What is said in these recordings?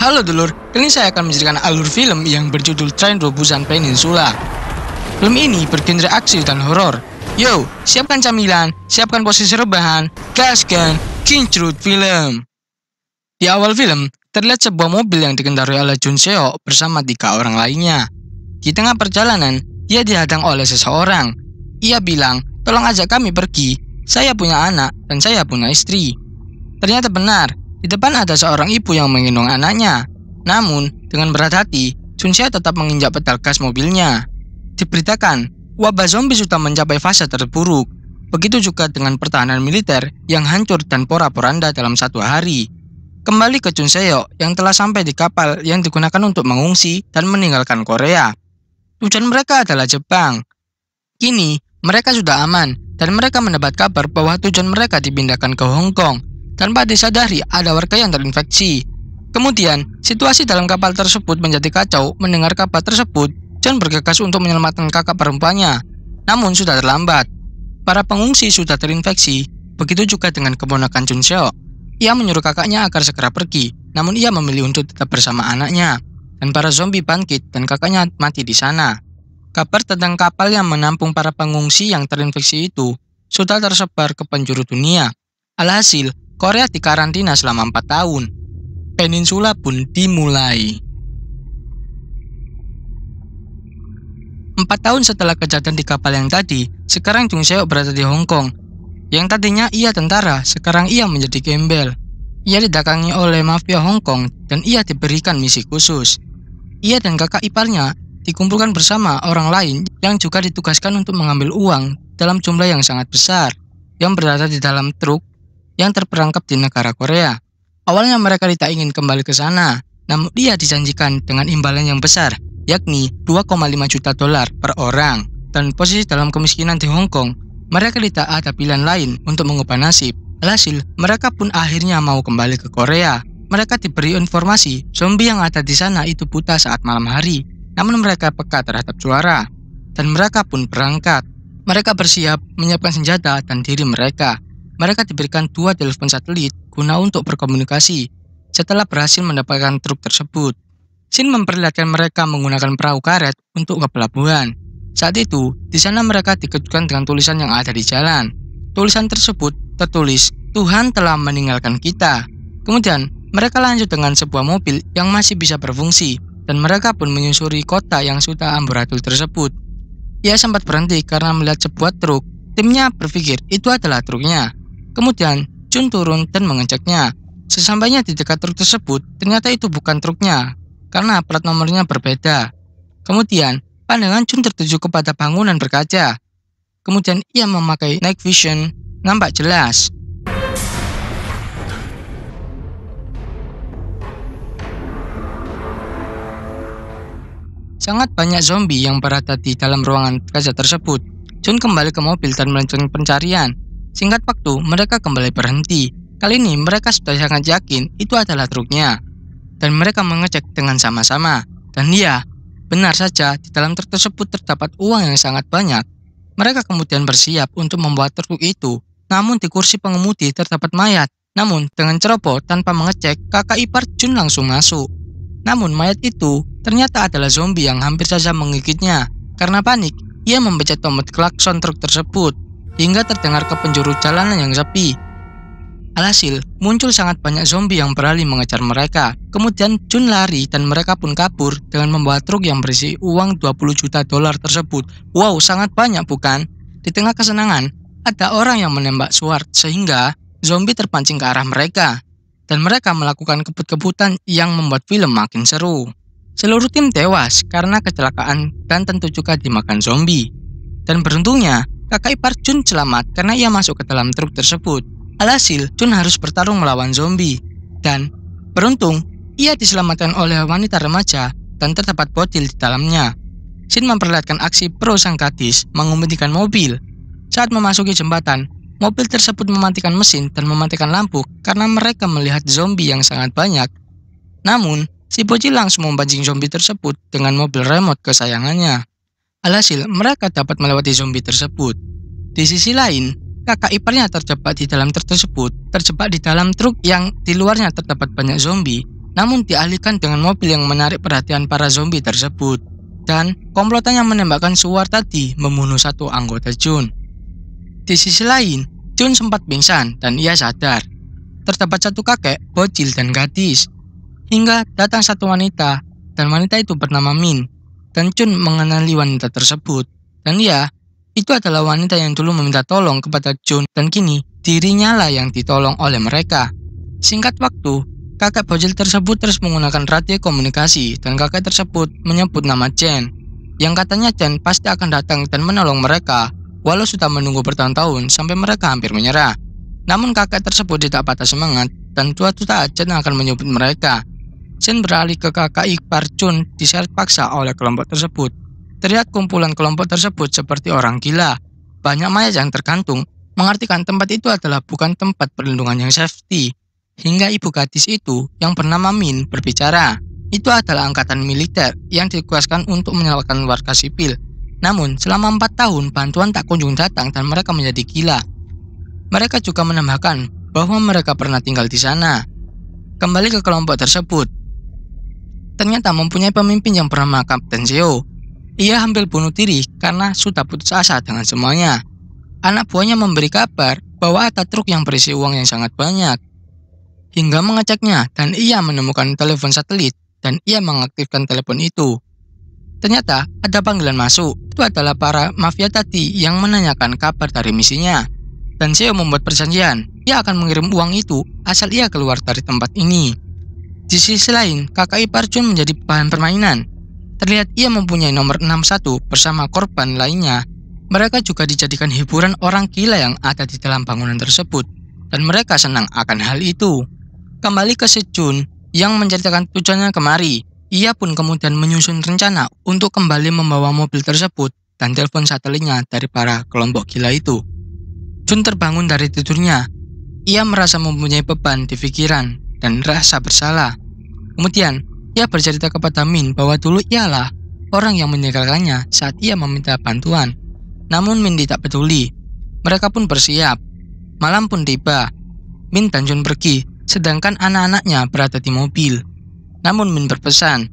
Halo dulur, kali ini saya akan menceritakan alur film yang berjudul Train to Busan Peninsula. Film ini bergenre aksi dan horor. Yo, siapkan camilan, siapkan posisi rebahan, gaskan, kincrut film. Di awal film, terlihat sebuah mobil yang dikendarai oleh Jun Seo bersama 3 orang lainnya. Di tengah perjalanan, ia dihadang oleh seseorang. Ia bilang, tolong ajak kami pergi, saya punya anak dan saya punya istri. Ternyata benar. Di depan ada seorang ibu yang menggendong anaknya. Namun, dengan berat hati, Jun Seo tetap menginjak pedal gas mobilnya. Diberitakan, wabah zombie sudah mencapai fase terburuk. Begitu juga dengan pertahanan militer yang hancur dan porak-poranda dalam 1 hari. Kembali ke Jun Seo yang telah sampai di kapal yang digunakan untuk mengungsi dan meninggalkan Korea. Tujuan mereka adalah Jepang. Kini, mereka sudah aman dan mereka mendapat kabar bahwa tujuan mereka dipindahkan ke Hong Kong. Tanpa disadari ada warga yang terinfeksi. Kemudian, situasi dalam kapal tersebut menjadi kacau. Mendengar kabar tersebut, John bergegas untuk menyelamatkan kakak perempuannya. Namun sudah terlambat. Para pengungsi sudah terinfeksi. Begitu juga dengan keponakan Jun Seo. Ia menyuruh kakaknya agar segera pergi. Namun ia memilih untuk tetap bersama anaknya. Dan para zombie bangkit dan kakaknya mati di sana. Kabar tentang kapal yang menampung para pengungsi yang terinfeksi itu sudah tersebar ke penjuru dunia. Alhasil, Korea dikarantina selama 4 tahun. Peninsula pun dimulai. 4 tahun setelah kejadian di kapal yang tadi, sekarang Jung Seo berada di Hong Kong. Yang tadinya ia tentara, sekarang ia menjadi gembel. Ia didatangi oleh mafia Hong Kong dan ia diberikan misi khusus. Ia dan kakak iparnya dikumpulkan bersama orang lain yang juga ditugaskan untuk mengambil uang dalam jumlah yang sangat besar yang berada di dalam truk yang terperangkap di negara Korea. Awalnya mereka tidak ingin kembali ke sana, namun dia dijanjikan dengan imbalan yang besar, yakni 2,5 juta dolar per orang. Dan posisi dalam kemiskinan di Hong Kong, mereka tidak ada pilihan lain untuk mengubah nasib. Alhasil, mereka pun akhirnya mau kembali ke Korea. Mereka diberi informasi, zombie yang ada di sana itu buta saat malam hari, namun mereka peka terhadap suara. Dan mereka pun berangkat. Mereka bersiap, menyiapkan senjata dan diri mereka. Mereka diberikan 2 telepon satelit guna untuk berkomunikasi setelah berhasil mendapatkan truk tersebut. Shin memperlihatkan mereka menggunakan perahu karet untuk ke pelabuhan. Saat itu, di sana mereka dikejutkan dengan tulisan yang ada di jalan. Tulisan tersebut tertulis, Tuhan telah meninggalkan kita. Kemudian, mereka lanjut dengan sebuah mobil yang masih bisa berfungsi dan mereka pun menyusuri kota yang sudah amburadul tersebut. Ia sempat berhenti karena melihat sebuah truk. Timnya berpikir itu adalah truknya. Kemudian, Jun turun dan mengeceknya. Sesampainya di dekat truk tersebut, ternyata itu bukan truknya, karena plat nomornya berbeda. Kemudian, pandangan Jun tertuju kepada bangunan berkaca. Kemudian ia memakai night vision, nampak jelas. Sangat banyak zombie yang berada di dalam ruangan kaca tersebut. Jun kembali ke mobil dan melanjutkan pencarian. Singkat waktu, mereka kembali berhenti. Kali ini mereka sudah sangat yakin itu adalah truknya. Dan mereka mengecek dengan sama-sama. Dan ya, benar saja di dalam truk tersebut terdapat uang yang sangat banyak. Mereka kemudian bersiap untuk membawa truk itu. Namun di kursi pengemudi terdapat mayat. Namun dengan ceroboh tanpa mengecek, kakak ipar Jun langsung masuk. Namun mayat itu ternyata adalah zombie yang hampir saja menggigitnya. Karena panik, ia mempencet tombol klakson truk tersebut hingga terdengar ke penjuru jalanan yang sepi. Alhasil, muncul sangat banyak zombie yang beralih mengejar mereka. Kemudian Jun lari dan mereka pun kabur dengan membawa truk yang berisi uang 20 juta dolar tersebut. Wow, sangat banyak bukan? Di tengah kesenangan, ada orang yang menembak Sword sehingga zombie terpancing ke arah mereka. Dan mereka melakukan kebut-kebutan yang membuat film makin seru. Seluruh tim tewas karena kecelakaan dan tentu juga dimakan zombie. Dan beruntungnya, kakak ipar Jun selamat karena ia masuk ke dalam truk tersebut. Alhasil, Jun harus bertarung melawan zombie. Dan beruntung, ia diselamatkan oleh wanita remaja dan terdapat botol di dalamnya. Shin memperlihatkan aksi pro sang gadis mengemudikan mobil. Saat memasuki jembatan, mobil tersebut mematikan mesin dan mematikan lampu karena mereka melihat zombie yang sangat banyak. Namun, si bocil langsung membanting zombie tersebut dengan mobil remote kesayangannya. Alhasil, mereka dapat melewati zombie tersebut. Di sisi lain, kakak iparnya terjebak di dalam truk tersebut, terjebak di dalam truk yang di luarnya terdapat banyak zombie. namun dialihkan dengan mobil yang menarik perhatian para zombie tersebut. Dan komplotannya menembakkan Suar tadi membunuh satu anggota Jun. Di sisi lain, Jun sempat pingsan dan ia sadar. Terdapat satu kakek, bocil dan gadis. Hingga datang satu wanita, dan wanita itu bernama Min. Dan Jun mengenali wanita tersebut. Dan itu adalah wanita yang dulu meminta tolong kepada Jun, dan kini dirinya lah yang ditolong oleh mereka. Singkat waktu, kakek bocil tersebut terus menggunakan radio komunikasi dan kakek tersebut menyebut nama Chen, yang katanya Chen pasti akan datang dan menolong mereka walau sudah menunggu bertahun-tahun sampai mereka hampir menyerah. Namun kakek tersebut tidak patah semangat dan suatu saat Chen akan menyebut mereka. Chen beralih ke kakak ipar Jun diseret paksa oleh kelompok tersebut. Terlihat kumpulan kelompok tersebut seperti orang gila. Banyak mayat yang tergantung, mengartikan tempat itu adalah bukan tempat perlindungan yang safety. Hingga ibu gadis itu yang bernama Min berbicara. Itu adalah angkatan militer yang ditugaskan untuk menyelamatkan warga sipil. Namun selama 4 tahun bantuan tak kunjung datang dan mereka menjadi gila. Mereka juga menambahkan bahwa mereka pernah tinggal di sana. Kembali ke kelompok tersebut. Ternyata mempunyai pemimpin yang bernama Kapten Seo. Ia hampir bunuh diri karena sudah putus asa dengan semuanya. Anak buahnya memberi kabar bahwa ada truk yang berisi uang yang sangat banyak. Hingga mengeceknya dan ia menemukan telepon satelit dan ia mengaktifkan telepon itu. Ternyata ada panggilan masuk. Itu adalah para mafia tadi yang menanyakan kabar dari misinya. Dan Seo membuat perjanjian, ia akan mengirim uang itu asal ia keluar dari tempat ini. Di sisi lain, kakak ipar Jun menjadi bahan permainan. Terlihat ia mempunyai nomor 61 bersama korban lainnya. Mereka juga dijadikan hiburan orang gila yang ada di dalam bangunan tersebut. Dan mereka senang akan hal itu. Kembali ke Si Jun yang menceritakan tujuannya kemari. Ia pun kemudian menyusun rencana untuk kembali membawa mobil tersebut dan telepon satelitnya dari para kelompok gila itu. Jun terbangun dari tidurnya. Ia merasa mempunyai beban di pikiran dan rasa bersalah. Kemudian, ia bercerita kepada Min bahwa dulu ialah orang yang meninggalkannya saat ia meminta bantuan. Namun Min tidak peduli. Mereka pun bersiap. Malam pun tiba. Min dan Jun pergi, sedangkan anak-anaknya berada di mobil. Namun Min berpesan,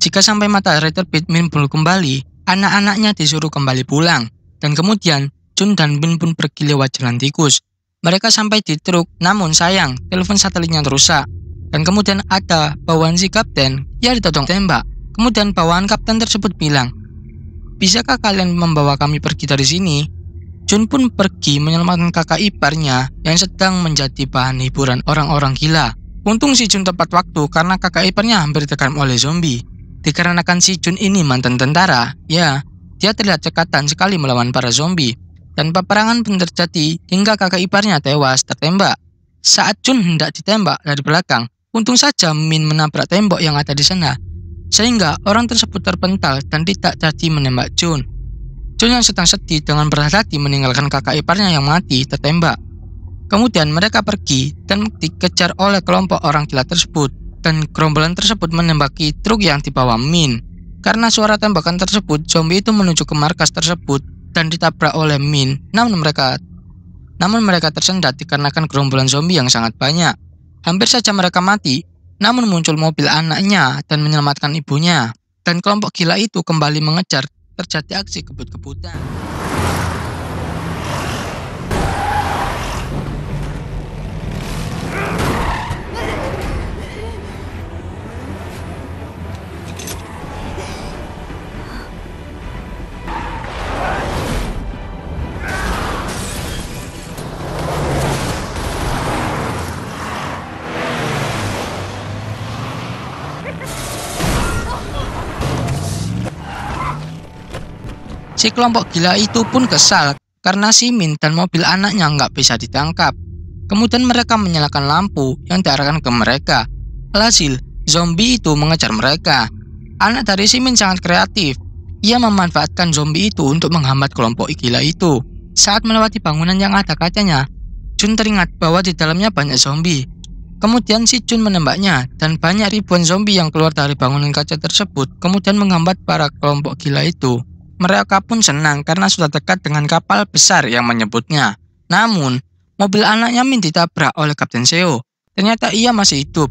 jika sampai matahari terbit Min belum kembali, anak-anaknya disuruh kembali pulang. Dan kemudian Jun dan Min pun pergi lewat jalan tikus. Mereka sampai di truk, namun sayang telepon satelitnya rusak. Dan kemudian ada bawaan si kapten, ia ditodong tembak. Kemudian bawaan kapten tersebut bilang, "Bisakah kalian membawa kami pergi dari sini?" Jun pun pergi menyelamatkan kakak iparnya yang sedang menjadi bahan hiburan orang-orang gila. Untung si Jun tepat waktu karena kakak iparnya hampir diterkam oleh zombie. Dikarenakan si Jun ini mantan tentara, dia terlihat cekatan sekali melawan para zombie. Dan peperangan pun terjadi hingga kakak iparnya tewas tertembak. Saat Jun hendak ditembak dari belakang, untung saja Min menabrak tembok yang ada di sana. Sehingga orang tersebut terpental dan tidak jadi menembak Jun. Jun yang sedang sedih dengan berat hati meninggalkan kakak iparnya yang mati tertembak. Kemudian mereka pergi dan dikejar oleh kelompok orang gila tersebut. Dan gerombolan tersebut menembaki truk yang dibawa Min. Karena suara tembakan tersebut, zombie itu menuju ke markas tersebut dan ditabrak oleh Min. Namun mereka tersendat dikarenakan gerombolan zombie yang sangat banyak. Hampir saja mereka mati. Namun muncul mobil anaknya dan menyelamatkan ibunya. Dan kelompok gila itu kembali mengejar. Terjadi aksi kebut-kebutan. Si kelompok gila itu pun kesal karena si Min dan mobil anaknya nggak bisa ditangkap. Kemudian mereka menyalakan lampu yang diarahkan ke mereka. Alhasil, zombie itu mengejar mereka. Anak dari si Min sangat kreatif. Ia memanfaatkan zombie itu untuk menghambat kelompok gila itu. Saat melewati bangunan yang ada kacanya, Jun teringat bahwa di dalamnya banyak zombie. Kemudian si Jun menembaknya dan banyak ribuan zombie yang keluar dari bangunan kaca tersebut kemudian menghambat para kelompok gila itu. Mereka pun senang karena sudah dekat dengan kapal besar yang menyebutnya. Namun, mobil anaknya Min ditabrak oleh Kapten Seo. Ternyata ia masih hidup.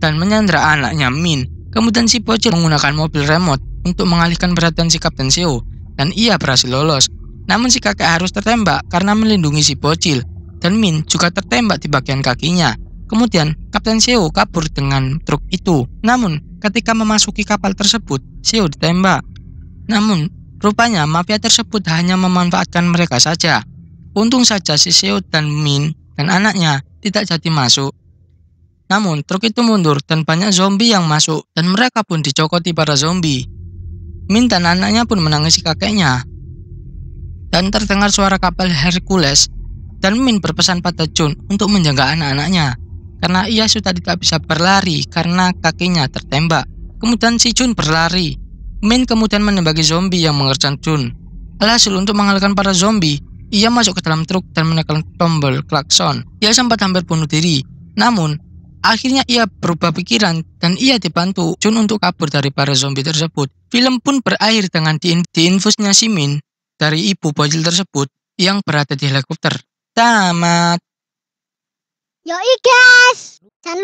dan menyandra anaknya Min. Kemudian si bocil menggunakan mobil remote untuk mengalihkan perhatian si Kapten Seo dan ia berhasil lolos. Namun si kakek harus tertembak karena melindungi si bocil dan Min juga tertembak di bagian kakinya. Kemudian Kapten Seo kabur dengan truk itu. Namun ketika memasuki kapal tersebut, Seo ditembak. Namun rupanya mafia tersebut hanya memanfaatkan mereka saja. Untung saja si Seo dan Min dan anaknya tidak jadi masuk. Namun truk itu mundur dan banyak zombie yang masuk dan mereka pun dicokoti para zombie. Min dan anaknya pun menangisi kakeknya. Dan terdengar suara kapal Hercules dan Min berpesan pada Jun untuk menjaga anak-anaknya karena ia sudah tidak bisa berlari karena kakinya tertembak. Kemudian si Jun berlari. Min kemudian menembaki zombie yang mengerjam Jun. Alhasil untuk mengalahkan para zombie, ia masuk ke dalam truk dan menekan tombol klakson. Ia sempat hampir bunuh diri. Namun akhirnya ia berubah pikiran dan ia dibantu Jun untuk kabur dari para zombie tersebut. Film pun berakhir dengan diinfusnya si Min dari ibu bocil tersebut yang berada di helikopter. Tamat. Yoi guys, jangan